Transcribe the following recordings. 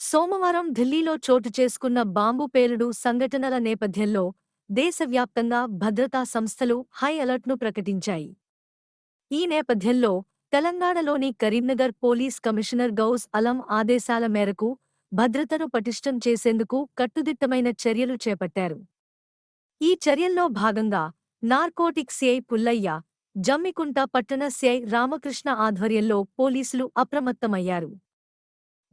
సోమవారం ఢిల్లీలో చోటు చేసుకున్న బాంబు పేలుడు సంఘటనల నేపథ్యంలో దేశవ్యాప్తంగా భద్రతా సంస్థలు హై అలర్ట్ను ప్రకటించాయి. ఈ నేపథ్యంలో తెలంగాణలోని కరీంనగర్ పోలీస్ కమిషనర్ గౌస్ అలం ఆదేశాల మేరకు భద్రతను పటిష్టం చేసేందుకు కట్టుదిట్టమైన చర్యలు చేపట్టారు. ఈ చర్యల్లో భాగంగా నార్కోటిక్ సిఐ పుల్లయ్య, జమ్మికుంట పట్టణ సిఐ రామకృష్ణ ఆధ్వర్యంలో పోలీసులు అప్రమత్తమయ్యారు.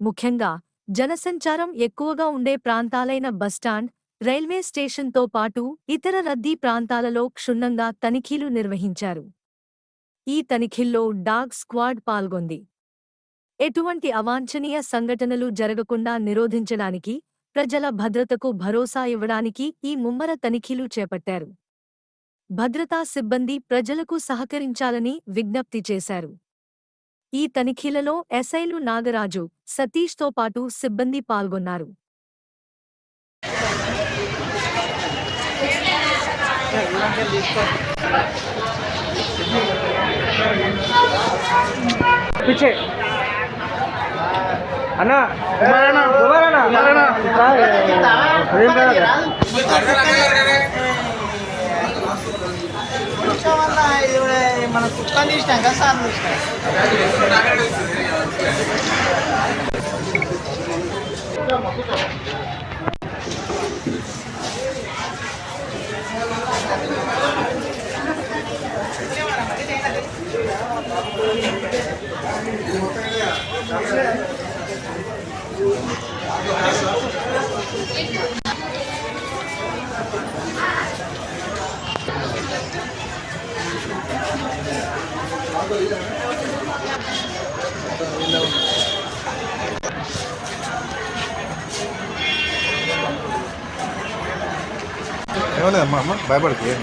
ముఖ్యంగా జనసంచారం ఎక్కువగా ఉండే ప్రాంతాలైన బస్టాండ్, రైల్వే స్టేషన్తో పాటు ఇతర రద్దీ ప్రాంతాలలో క్షుణ్ణంగా తనిఖీలు నిర్వహించారు. ఈ తనిఖీల్లో డాగ్ స్క్వాడ్ పాల్గొంది. ఎటువంటి అవాంఛనీయ సంఘటనలు జరగకుండా నిరోధించడానికి, ప్రజల భద్రతకు భరోసా ఇవ్వడానికి ఈ ముమ్మర తనిఖీలు చేపట్టారు. భద్రతా సిబ్బంది ప్రజలకు సహకరించాలని విజ్ఞప్తి చేశారు. ఈ తనిఖీలలో ఎస్ఐలు నాగరాజు, సతీష్తో పాటు సిబ్బంది పాల్గొన్నారు. అన్నా మన కుక్కని తీసినాం కదా సార్ ఏమలేదమ్మా అమ్మ భయపడుతుంది.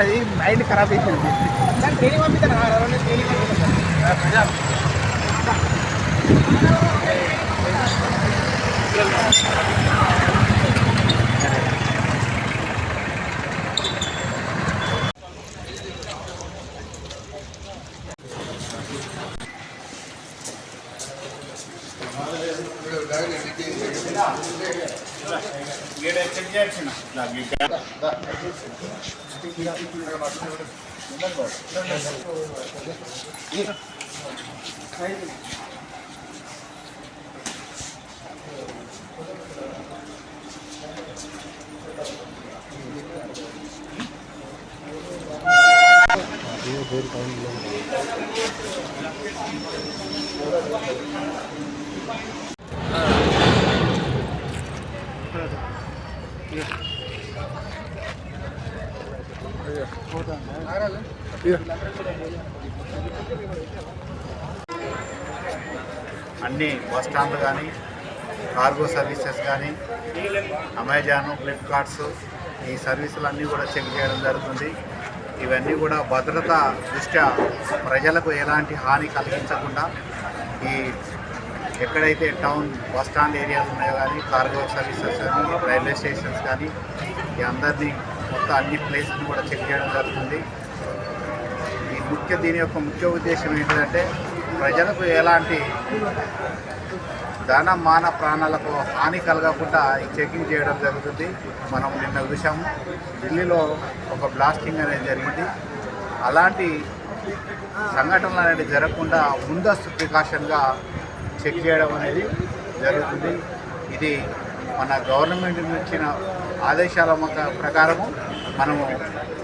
అది మైండ్ ఖరాబ్ అయిపోయింది. దాన్ని ట్రైనింగ్ పంపిస్తాను, ట్రైనింగ్ పంపిస్తాను. అన్ని బస్ స్టాండ్లు కానీ, కార్గో సర్వీసెస్ కానీ, అమెజాన్, ఫ్లిప్కార్ట్స్ ఈ సర్వీసులు అన్నీ కూడా చెక్ చేయడం జరుగుతుంది. ఇవన్నీ కూడా భద్రతా దృష్ట్యా ప్రజలకు ఎలాంటి హాని కలిగించకుండా ఈ ఎక్కడైతే టౌన్ బస్ స్టాండ్ ఏరియాలు ఉన్నాయో కానీ, కార్గో సర్వీసెస్ కానీ, రైల్వే స్టేషన్స్ కానీ ఈ అందరినీ మొత్తం అన్ని ప్లేస్ని కూడా చెక్ చేయడం జరుగుతుంది. దీని యొక్క ముఖ్య ఉద్దేశం ఏంటంటే ప్రజలకు ఎలాంటి ధన మాన ప్రాణాలకు హాని కలగకుండా ఈ చెకింగ్ చేయడం జరుగుతుంది. మనం నిన్న చూసాము, ఢిల్లీలో ఒక బ్లాస్టింగ్ అనేది జరిగింది. అలాంటి సంఘటనలు అనేది జరగకుండా ముందస్తు ప్రికాషన్గా చెక్ చేయడం అనేది జరుగుతుంది. ఇది మన గవర్నమెంట్ ఇచ్చిన ఆదేశాల ప్రకారము మనము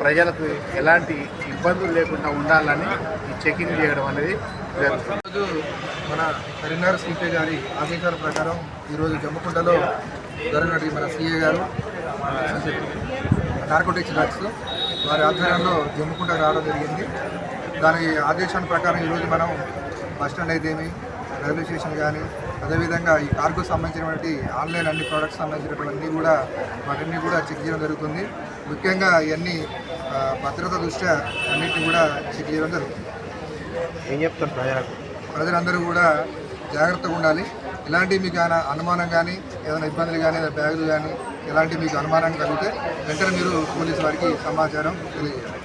ప్రజలకు ఎలాంటి ఇబ్బందులు లేకుండా ఉండాలని ఈ చెకింగ్ చేయడం అనేది జరుగుతుంది. మన కరీంనగర్ సిపి గారి ఆదేశాల ప్రకారం ఈరోజు జమ్మికుంటలో జరిగినట్టు మన సిఏ గారు నార్కోటిక్స్ డ్రగ్స్ వారి ఆధ్వర్యంలో జమ్మికుంట రావడం జరిగింది. దాని ఆదేశాల ప్రకారం ఈరోజు మనం బస్టాండ్ అయితేమి, రైల్వే స్టేషన్ కానీ, అదేవిధంగా ఈ కార్గో సంబంధించినటువంటి ఆన్లైన్ అన్ని ప్రోడక్ట్స్ సంబంధించినటువంటి వాటన్నీ కూడా చెక్ చేయడం జరుగుతుంది. ముఖ్యంగా ఇవన్నీ భద్రత దృష్ట్యా అన్నింటినీ కూడా చెక్ చేయడం జరుగుతుంది. ఏం చెప్తారు ప్రజలకు? ప్రజలందరూ కూడా జాగ్రత్తగా ఉండాలి. ఇలాంటివి మీకు ఏమైనా అనుమానం కానీ ఏదైనా ఇబ్బందులు కానీ ఏదైనా బ్యాగులు కానీ ఇలాంటివి మీకు అనుమానం కలిగితే వెంటనే మీరు పోలీసు వారికి సమాచారం తెలియజేయాలి.